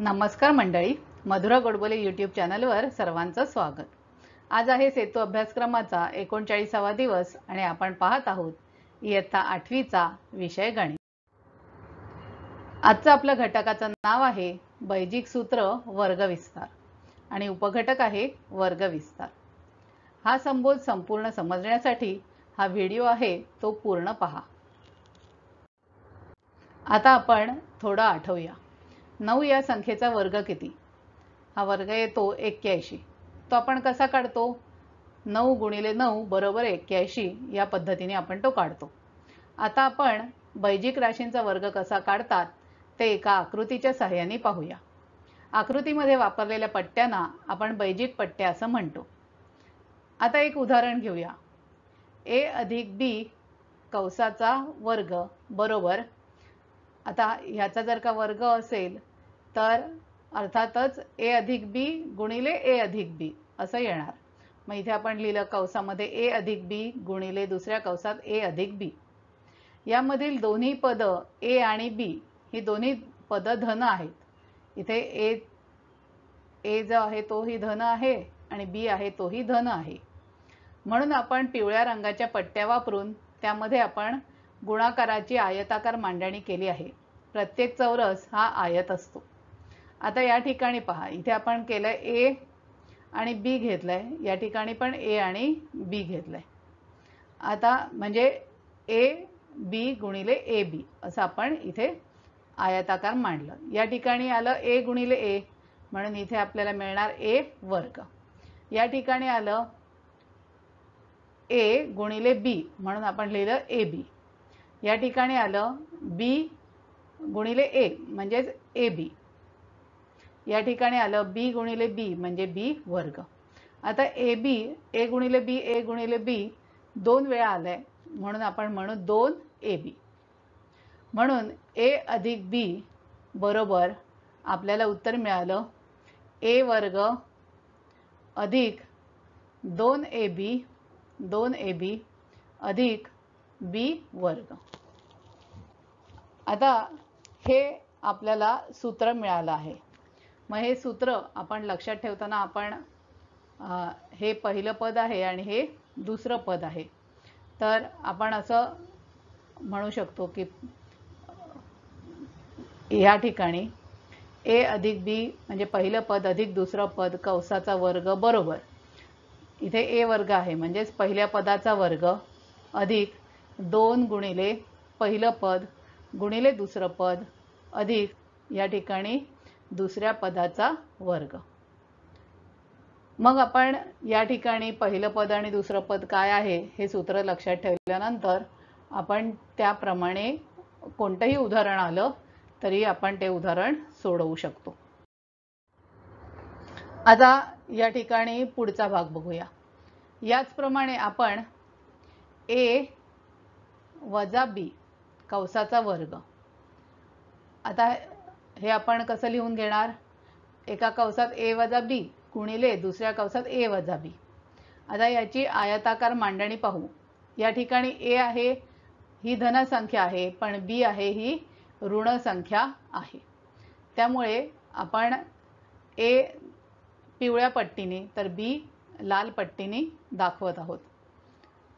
नमस्कार मंडळी, मधुरा गोडबोले यूट्यूब चॅनलवर सर्वांचं स्वागत। आज आहे सेतू अभ्यासक्रमाचा 39वा दिवस आणि आपण पाहत आहोत इयत्ता 8वीचा विषय गणित। आजचं आपलं घटकाचं नाव आहे बैजिक सूत्र वर्गविस्तार आणि उपघटक आहे वर्गविस्तार। हा संबोध संपूर्ण समजण्यासाठी हा व्हिडिओ आहे तो पूर्ण पहा। आता आपण थोडं आठवूया। 9 या संख्येचा वर्ग किती? हा वर्ग येतो 81। तो आपण कसा काढतो? 9 गुणिले 9 बरोबर 81 या पद्धतीने आपण तो काढतो। आता आपण बैजिक राशींचा वर्ग कसा काढतात ते एका आकृतीच्या सहाय्याने पाहूया। आकृतीमध्ये वापरलेल्या पट्ट्यांना आपण बैजिक पट्ट्या असं म्हणतो। आता एक उदाहरण घेऊया। a अधिक b कंसाचा वर्ग बरोबर, आता ह्याचा जर का वर्ग असेल तर अर्थातच a अधिक b गुणिले a अधिक b असं येणार। मग इथे आपण लिहिलं कंसामध्ये a अधिक b गुणिले दुसऱ्या कंसात a अधिक b। यामधील दोन्ही पद a आणि b ही दोन्ही पद धन आहेत। इथे a जो आहे तो ही धन आहे आणि b आहे तो ही धन आहे। म्हणून आपण पिवळ्या रंगाच्या पट्ट्या वापरून त्यामध्ये आपण गुणाकाराची आयताकार मांडणी केली आहे। प्रत्येक चौरस हा आयत असतो। आता या ठिकाणी पहा, इथे आपण केलंय a आणि b घेतलंय, या ठिकाणी पण a आणि b घेतलंय। आता म्हणजे a b गुणिले ab असं आपण इथे आयताकार मांडलं। या ठिकाणी आलं a गुणिले a म्हणून इथे आपल्याला मिळणार a वर्ग। या ठिकाणी आलं a गुणिले b म्हणून आपण लिहिलं ab। या ठिकाणी आलं b गुणिले a म्हणजेच ab। या ठिकाणी आलं b गुणिले b म्हणजे b वर्ग। आता ab a गुणिले b दोन वेळा आलंय म्हणून आपण म्हणू 2ab। म्हणून a अधिक b बरोबर आपल्याला उत्तर मिळालं a वर्ग अधिक 2ab अधिक b वर्ग। आता हे आपल्याला सूत्र मिळालं आहे। मग हे सूत्र आपण लक्षात ठेवताना आपण हे पहिलं पद आहे आणि हे दुसरं पद आहे, तर आपण असं म्हणू शकतो की या ठिकाणी a अधिक b म्हणजे पहिलं पद अधिक दुसरं पद कंसाचा वर्ग बरोबर, इथे a वर्ग आहे म्हणजेच पहिल्या पदाचा वर्ग अधिक 2 गुणिले पहिलं पद गुणिले दुसरं पद अधिक या ठिकाणी दुसऱ्या पदाचा वर्ग। मग आपण या ठिकाणी पहिलं पद आणि दुसरं पद काय आहे हे सूत्र लक्षात ठेवल्यानंतर आपण त्याप्रमाणे कोणतंही उदाहरण आलं तरी आपण ते उदाहरण सोडवू शकतो। आता या ठिकाणी पुढचा भाग बघूया। याचप्रमाणे आपण a वजा b कंसाचा वर्ग, आता हे आपण कसं लिहून घेणार? एका कंसात a वजा b गुणिले दुसऱ्या कंसात a वजा b। आता याची आयताकार मांडणी पाहू। या ठिकाणी a आहे ही धन संख्या आहे पण b आहे ही ऋण संख्या आहे, त्यामुळे आपण a पिवळ्या पट्टीने तर b लाल पट्टीने दाखवत आहोत।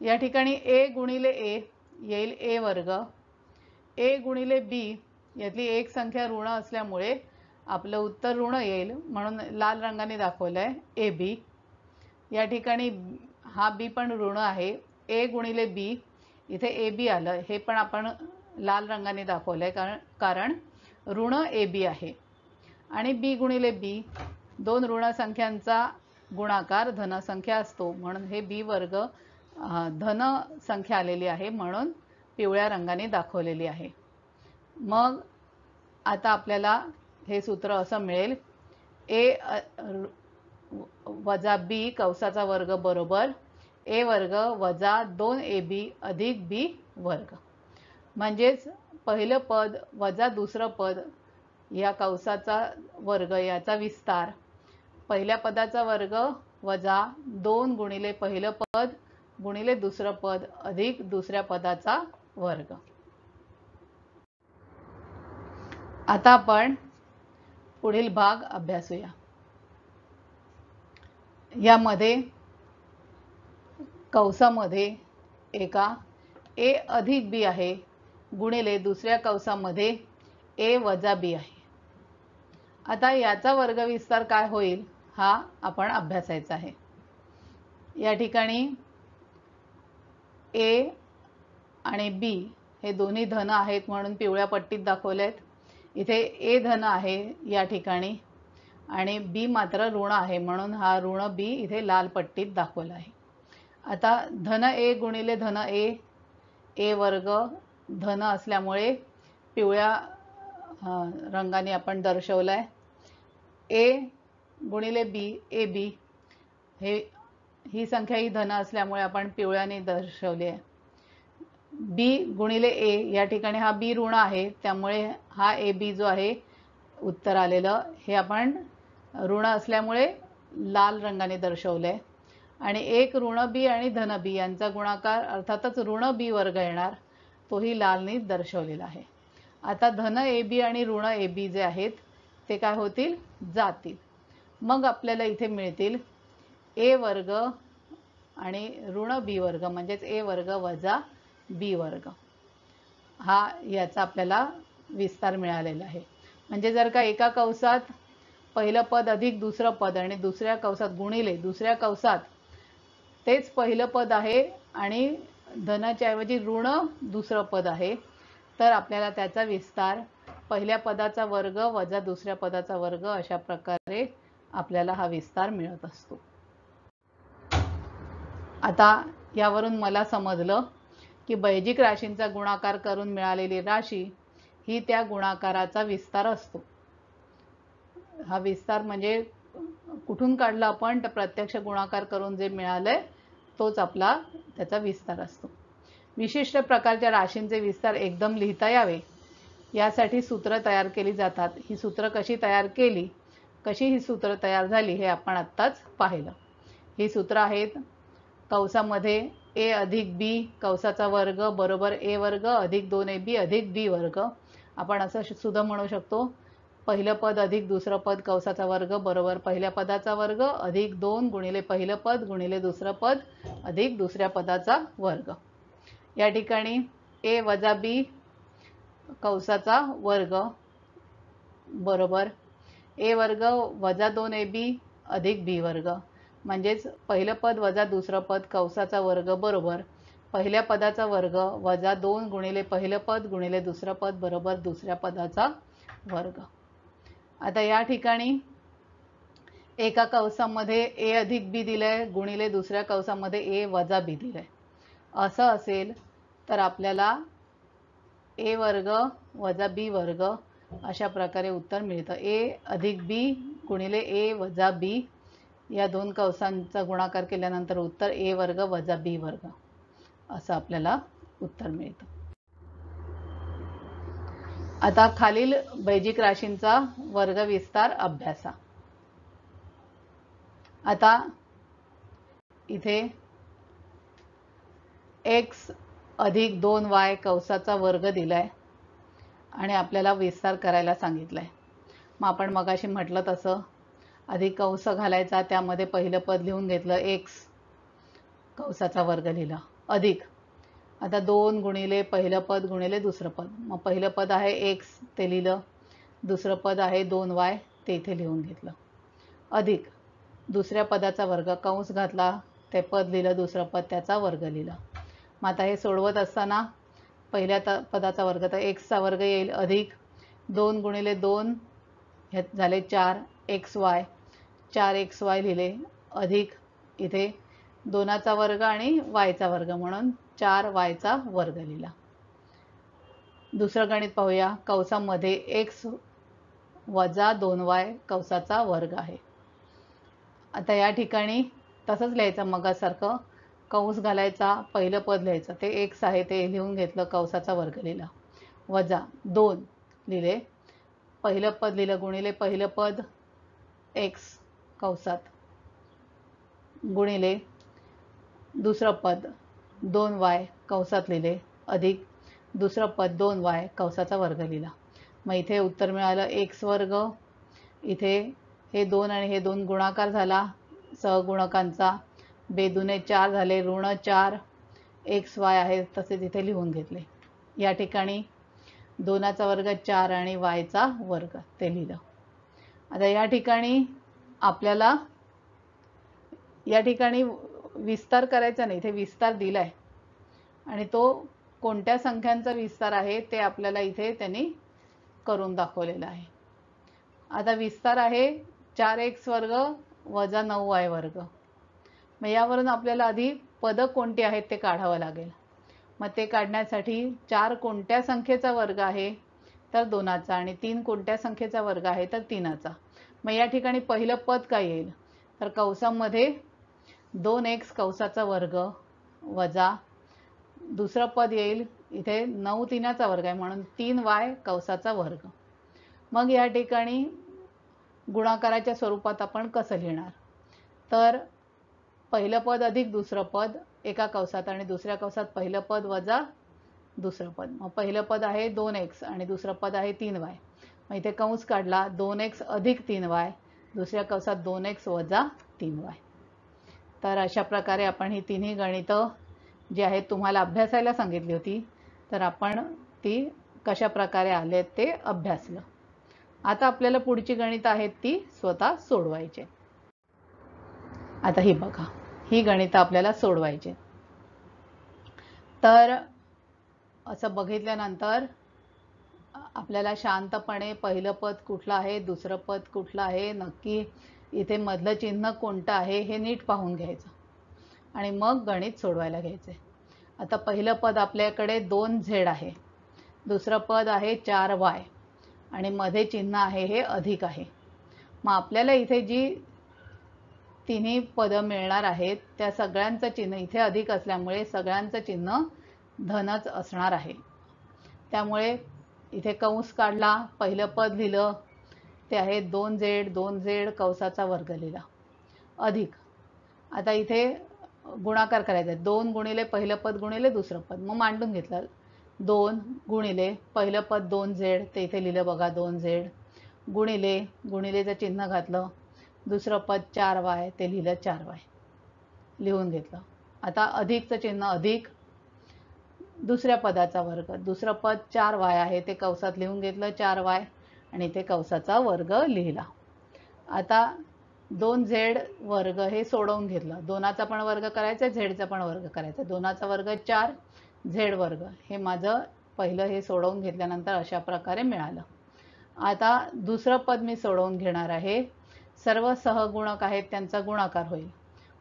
या ठिकाणी a गुणिले a येईल a वर्ग, a गुणिले b यातली एक संख्या ऋण असल्यामुळे आपलं उत्तर ऋण येईल म्हणून लाल रंगाने दाखवलंय ab। या ठिकाणी हा b पण ऋण आहे, a गुणिले b इथे ab आलं, हे पण आपण लाल रंगाने दाखवलंय कारण ऋण ab आहे। आणि b गुणिले b दोन ऋण संख्यांचा गुणाकार धन संख्या असतो म्हणून हे b वर्ग धन संख्या आलेली आहे म्हणून पिवळ्या रंगाने दाखवलेली आहे। मग आता आपल्याला हे सूत्र असं मिळेल a वजा b कंसाचा वर्ग बरोबर a वर्ग वजा 2ab अधिक b वर्ग। म्हणजेच पहिलं पद वजा दुसरं पद या कंसाचा वर्ग याचा विस्तार, पहिल्या पदाचा वर्ग वजा 2 गुणिले पहिलं पद गुणिले दुसरं पद अधिक दुसऱ्या पदाचा वर्ग। आता आपण पुढील भाग अभ्यासूया। यामध्ये कंसामध्ये एका ए अधिक बी आहे गुणिले दुसऱ्या कंसामध्ये ए वजा बी आहे। आता याचा वर्गविस्तार काय होईल हा आपण अभ्यासायचा आहे। या ठिकाणी ए आणि बी हे दोन्ही धन आहेत म्हणून पिवळ्या पट्टीत दाखवलेत। इथे ए धन आहे या ठिकाणी आणि बी मात्र ऋण आहे म्हणून हा ऋण बी इथे लाल पट्टीत दाखवला आहे। आता धन ए गुणिले धन ए वर्ग धन असल्यामुळे पिवळ्या रंगाने आपण दर्शवलाय। ए गुणिले बी ए बी ही संख्या ही धन असल्यामुळे आपण पिवळ्याने दर्शवली आहे। बी गुणिले ए या ठिकाणी हा बी ऋण आहे त्यामुळे हा ए बी जो आहे उत्तर आलेलं हे आपण ऋण असल्यामुळे लाल रंगाने दर्शवले आणि एक ऋण बी आणि धन बी यांचा गुणाकार अर्थातच ऋण बी वर्ग येणार तोही लालने दर्शवलेला आहे। आता धन ए बी आणि ऋण ए बी जे आहेत ते काय होतील जातील। मग आपल्याला इथे मिळतील ए वर्ग आणि ऋण बी वर्ग म्हणजेच ए वर्ग वजा बी वर्ग हा याचा आपल्याला विस्तार मिळालेला आहे। म्हणजे जर का एका कंसात पहिलं पद अधिक दुसरं पद आणि दुसऱ्या कंसात गुणिले दुसऱ्या कंसात तेच पहिलं पद आहे आणि धनाच्या ऐवजी ऋण दुसरं पद आहे तर आपल्याला त्याचा विस्तार पहिल्या पदाचा वर्ग वजा दुसऱ्या पदाचा वर्ग अशा प्रकारे आपल्याला हा विस्तार मिळत असतो। आता यावरून मला समजलं की बैजिक राशींचा गुणाकार करून मिळालेली राशी ही त्या गुणाकाराचा विस्तार असतो। हा विस्तार म्हणजे कुठून काढला आपण तर प्रत्यक्ष गुणाकार करून जे मिळालंय तोच आपला त्याचा विस्तार असतो। विशिष्ट प्रकारच्या राशींचे विस्तार एकदम लिहिता यावे यासाठी सूत्र तयार केली जातात। ही सूत्र कशी तयार केली कशी ही सूत्र तयार झाली हे आपण आत्ताच पाहिलं। ही सूत्र आहेत कंसामध्ये ए अधिक बी कंसाचा वर्ग बरोबर ए वर्ग अधिक 2ab अधिक बी वर्ग। आपण असं सुद्धा म्हणू शकतो पहिलं पद अधिक दुसरं पद कंसाचा वर्ग बरोबर पहिल्या पदाचा वर्ग अधिक 2 गुणिले पहिलं पद गुणिले दुसरं पद अधिक दुसऱ्या पदाचा वर्ग। या ठिकाणी ए वजा बी कंसाचा वर्ग बरोबर ए वर्ग वजा 2ab अधिक बी वर्ग म्हणजेच पहिलं पद वजा दुसरं पद कंसाचा वर्ग बरोबर पहिल्या पदाचा वर्ग वजा 2 गुणिले पहिलं पद गुणिले दुसरं पद बरोबर दुसऱ्या पदाचा वर्ग। आता या ठिकाणी एका कंसामध्ये ए अधिक बी दिलंय गुणिले दुसऱ्या कंसामध्ये ए वजा बी दिलंय। असं असेल तर आपल्याला ए वर्ग वजा बी वर्ग अशा प्रकारे उत्तर मिळतं। ए अधिक बी गुणिले ए वजा बी या दोन कंसांचा गुणाकार केल्यानंतर उत्तर ए वर्ग वजा बी वर्ग असं आपल्याला उत्तर मिळतं। आता खालील बैजिक राशींचा वर्ग विस्तार अभ्यासा। आता इथे x अधिक 2y कंसाचा वर्ग दिलाय आणि आपल्याला विस्तार करायला सांगितलंय। मग आपण मगाशी म्हटलं तसं अधिक कंस घालायचा त्यामध्ये पहिलं पद लिहून घेतलं x कंसाचा वर्ग लिहिला अधिक आता 2 गुणिले पहिलं पद गुणिले दुसरं पद मग पहिलं पद आहे x ते लिहिलं दुसरं पद आहे 2y ते इथे लिहून घेतलं अधिक दुसऱ्या पदाचा वर्ग कंस घातला ते पद लिहिलं दुसरं पद त्याचा वर्ग लिहिला। मग आता हे सोडवत असताना पहिल्या पदाचा वर्ग तर x चा वर्ग येईल अधिक 2 गुणिले 2 हे झाले 4xy 4xy लिहिले अधिक इथे 2 चा वर्ग आणि y चा वर्ग म्हणून 4y चा वर्ग लिहिला। दुसरं गणित पाहूया कंसामध्ये x वजा 2y कंसाचा वर्ग आहे। आता या ठिकाणी तसंच लिहायचं मगासारखं कंस घालायचा पहिलं पद लिहायचं ते x आहे ते लिहून घेतलं कंसाचा वर्ग लिहिला वजा 2 लिहिले पहिलं पद लिहिलं गुणिले पहिलं पद x कंसात गुणिले दुसरं पद 2y कंसात लिहिले अधिक दुसरं पद 2y कंसाचा वर्ग लिहिला। मग इथे उत्तर मिळालं x वर्ग इथे हे 2 आणि हे 2 गुणाकार झाला सहगुणकांचा, बेदुने 4 झाले, ऋण 4 एक्स वाय आहे तसेच इथे लिहून घेतले. या ठिकाणी 2चा वर्ग 4 आणि वायचा वर्ग ते लिहिलं. आता या ठिकाणी आपल्याला विस्तार करायचा नाही, इथे विस्तार दिलाय आणि तो कोणत्या संख्यांचा विस्तार आहे ते आपल्याला इथे त्यांनी करून दाखवलेला आहे. आता विस्तार आहे 4x वर्ग वजा 9y वर्ग. मग यावरून आपल्याला आधी पद कोणती आहेत ते काढावं लागेल. मग ते काढण्यासाठी 4 कोणत्या संख्येचा वर्ग आहे तर 2चा आणि 3 कोणत्या संख्येचा वर्ग आहे तर 3चा. मग या ठिकाणी पहिलं पद काय येईल तर कंसामध्ये 2x कंसाचा वर्ग वजा दुसरं पद येईल इथे 9 3चा वर्ग आहे म्हणून 3y कंसाचा वर्ग. मग या ठिकाणी गुणाकाराच्या स्वरूपात आपण कसं लिहिणार तर पहिलं पद अधिक दुसरं पद एका कंसात आणि दुसऱ्या कंसात पहिलं पद वजा दुसरं पद. मग पहिलं पद आहे 2x आणि दुसरं पद आहे 3y. मग इथे कंस काढला 2x अधिक 3y, दुसऱ्या कंसात 2x वजा 3y. तर अशा प्रकारे आपण ही तिन्ही गणितं जी आहेत तुम्हाला अभ्यासायला सांगितली होती तर आपण ती कशा प्रकारे आले ते अभ्यासलं. आता आपल्याला पुढची गणितं आहेत ती स्वतः सोडवायची. आता ही बघा, ही गणितं आपल्याला सोडवायची. तर असं बघितल्यानंतर आपल्याला शांतपणे पहिलं पद कुठलं आहे दुसरं पद कुठलं आहे नक्की इथे मधलं चिन्ह कोणतं आहे हे नीट पाहून घ्यायचं आणि मग गणित सोडवायला घ्यायचे. आता पहिलं पद आपल्याकडे 2z आहे, दुसरं पद आहे 4y आणि मध्ये चिन्ह आहे हे अधिक आहे. मग आपल्याला इथे जी तिन्ही पदं मिळणार आहेत त्या सगळ्यांचं चिन्ह इथे अधिक असल्यामुळे सगळ्यांचं चिन्ह धनच असणार आहे. त्यामुळे इथे कंस काढला, पहिलं पद लिहिलं ते आहे 2z कंसाचा वर्ग लिहिला अधिक. आता इथे गुणाकार करायचा आहे 2 गुणिले पहिलं पद गुणिले दुसरं पद. मग मांडून घेतलं 2 गुणिले पहिलं पद 2z ते इथे लिहिलं बघा 2z गुणिले गुणिलेचं चिन्ह घातलं दुसरं पद 4y ते लिहिलं 4y लिहून घेतलं. आता अधिकचं चिन्ह अधिक दुसऱ्या पदाचा वर्ग, दुसरं पद 4y आहे ते कंसात लिहून घेतलं 4y आणि ते कंसाचा वर्ग लिहिला. आता 2z वर्ग हे सोडवून घेतलं, 2चा पण वर्ग करायचा झेडचा पण वर्ग करायचा, 2चा वर्ग 4 झेड वर्ग हे माझं पहिलं हे सोडवून घेतल्यानंतर अशा प्रकारे मिळालं. आता दुसरं पद मी सोडवून घेणार आहे, सर्व सहगुणक आहेत त्यांचा गुणाकार होईल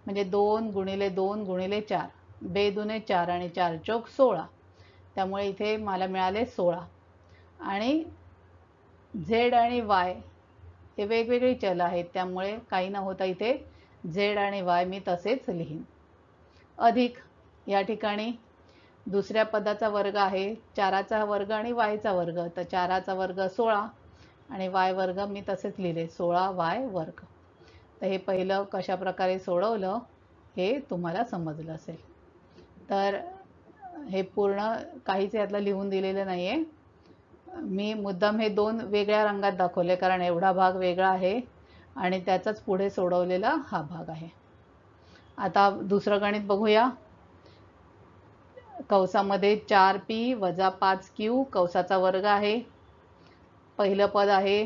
म्हणजे 2 गुणिले 2 गुणिले 4 बेदुने 4 आणि 4 चौक 16. त्यामुळे इथे मला मिळाले 16 आणि झेड आणि वाय हे वेगवेगळी चल आहेत त्यामुळे काही न होता इथे झेड आणि वाय मी तसेच लिहीन. अधिक या ठिकाणी दुसऱ्या पदाचा वर्ग आहे 4चा वर्ग आणि वायचा वर्ग, तर 4चा वर्ग 16 आणि वाय वर्ग मी तसेच लिहिले 16y वर्ग. तर हे पहिलं कशा प्रकारे सोडवलं हे तुम्हाला समजलं असेल. तर हे पूर्ण काहीच यातलं लिहून दिलेलं नाही आहे, मी मुद्दाम हे 2 वेगळ्या रंगात दाखवले कारण एवढा भाग वेगळा आहे आणि त्याचाच पुढे सोडवलेला हा भाग आहे. आता दुसरं गणित बघूया. कंसामध्ये 4p वजा 5q कंसाचा वर्ग आहे. पहिलं पद आहे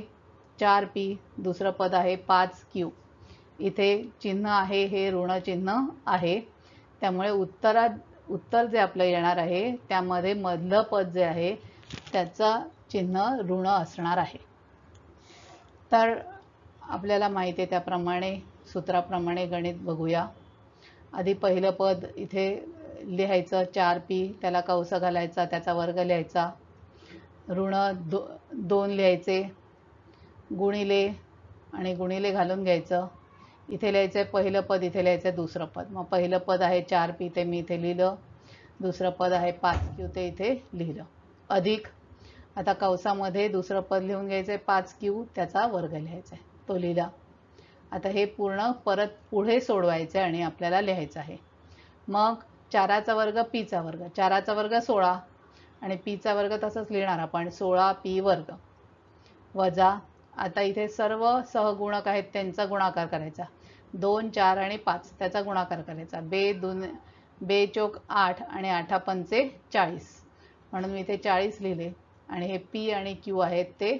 4p, दुसरं पद आहे 5q. इथे चिन्ह आहे हे ऋण चिन्ह आहे त्यामुळे उत्तर जे आपलं येणार आहे त्यामध्ये मधलं पद जे आहे त्याचा चिन्ह ऋण असणार आहे. तर आपल्याला माहिती आहे त्याप्रमाणे सूत्राप्रमाणे गणित बघूया. आधी पहिलं पद इथे लिहायचं 4p, त्याला कंस घालायचा त्याचा वर्ग लिहायचा, ऋण 2 लिहायचे, गुणिले आणि गुणिले घालून घ्यायचं. इथे लिहायचं पहिलं पद, इथे लिहायचं दुसरं पद. मग पहिलं पद आहे 4p ते मी इथे लिहिलं, दुसरं पद आहे 5q ते इथे लिहिलं अधिक. आता कंसामध्ये दुसरं पद लिहून घ्यायचं 5q त्याचा वर्ग लिहायचा आहे तो लिहिला. आता हे पूर्ण परत पुढे सोडवायचं आणि आपल्याला लिहायचं आहे. मग 4चा वर्ग pचा वर्ग, 4चा वर्ग 16 आणि pचा वर्ग तसंच लिहिणार आपण 16p वर्ग वजा आता इथे सर्व सहगुणक आहेत त्यांचा गुणाकार करायचा. 2, 4 आणि 5 त्याचा गुणाकार करायचा. बे चोक 8 आणि 8 पंचे 40 म्हणून मी इथे 40 लिहिले आणि हे पी आणि क्यू आहेत ते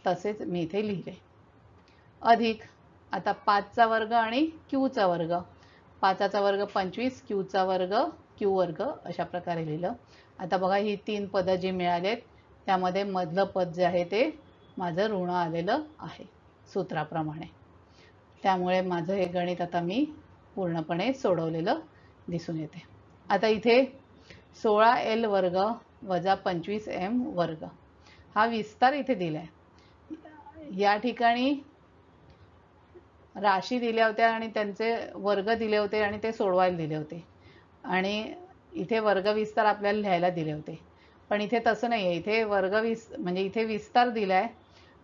तसेच मी इथे लिहिले. अधिक आता 5चा वर्ग आणि क्यूचा वर्ग. 5चा वर्ग 25, क्यूचा वर्ग क्यू वर्ग अशा प्रकारे लिहिलं. आता बघा ही 3 पदं जी मिळालेत त्यामध्ये मधलं पद जे आहे ते माझं ऋण आलेलं आहे सूत्राप्रमाणे. त्यामुळे माझं हे गणित आता मी पूर्णपणे सोडवलेलं दिसून येते. आता इथे 16L वर्ग वजा 25M वर्ग हा विस्तार इथे दिलाय. या ठिकाणी राशी दिल्या होत्या आणि त्यांचे वर्ग दिले होते आणि ते सोडवायला दिले होते आणि इथे वर्ग विस्तार आपल्याला लिहायला दिले होते. पण इथे तसं नाही आहे. इथे म्हणजे इथे विस्तार दिलाय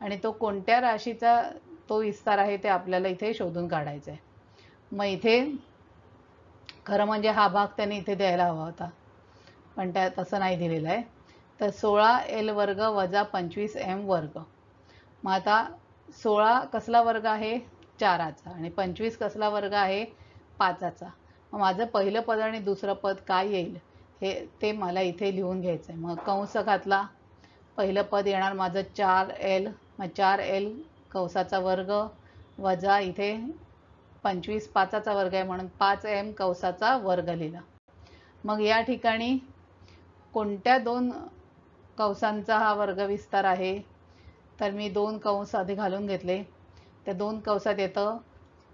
आणि तो कोणत्या राशीचा तो विस्तार आहे ते आपल्याला इथे शोधून काढायचा आहे. मग इथे खरं म्हणजे हा भाग त्यांनी इथे द्यायला हवा होता पण त्या तसं नाही दिलेलं आहे. तर 16L वर्ग वजा 25M वर्ग. मग आता 16 कसला वर्ग आहे 4चा आणि 25 कसला वर्ग आहे 5चा. मग माझं पहिलं पद आणि दुसरं पद काय येईल हे ते मला इथे लिहून घ्यायचं आहे. मग कंस घातला. पहिलं पद येणार माझं 4L. मग 4L कंसाचा वर्ग वजा इथे 25 5चा वर्ग आहे म्हणून 5M कंसाचा वर्ग लिहिला. मग या ठिकाणी कोणत्या 2 कंसांचा हा वर्ग विस्तार आहे तर मी 2 कंस आधी घालून घेतले. त्या 2 कंसात येतं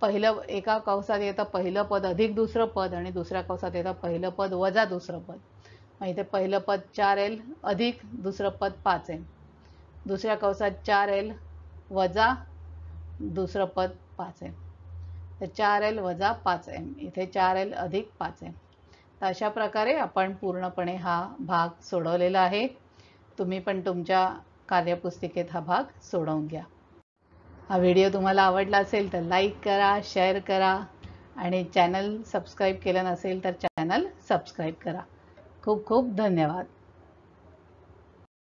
एका कंसात येतं पहिलं पद अधिक दुसरं पद आणि दुसऱ्या कंसात येतं पहिलं पद वजा दुसरं पद. मग इथे पहिलं पद 4L अधिक दुसरं पद 5M. दुसऱ्या कंसात 4L वजा दुसरं पद 5M. तर 4L वजा 5M इथे 4L अधिक 5M. तर अशा प्रकारे आपण पूर्णपणे हा भाग सोडवलेला आहे. तुम्ही पण तुमच्या कार्यपुस्तिकेत हा भाग सोडवून घ्या. हा व्हिडिओ तुम्हाला आवडला असेल तर लाईक करा, शेअर करा आणि चॅनल सबस्क्राईब केलं नसेल तर चॅनल सबस्क्राईब करा. खूप खूप धन्यवाद.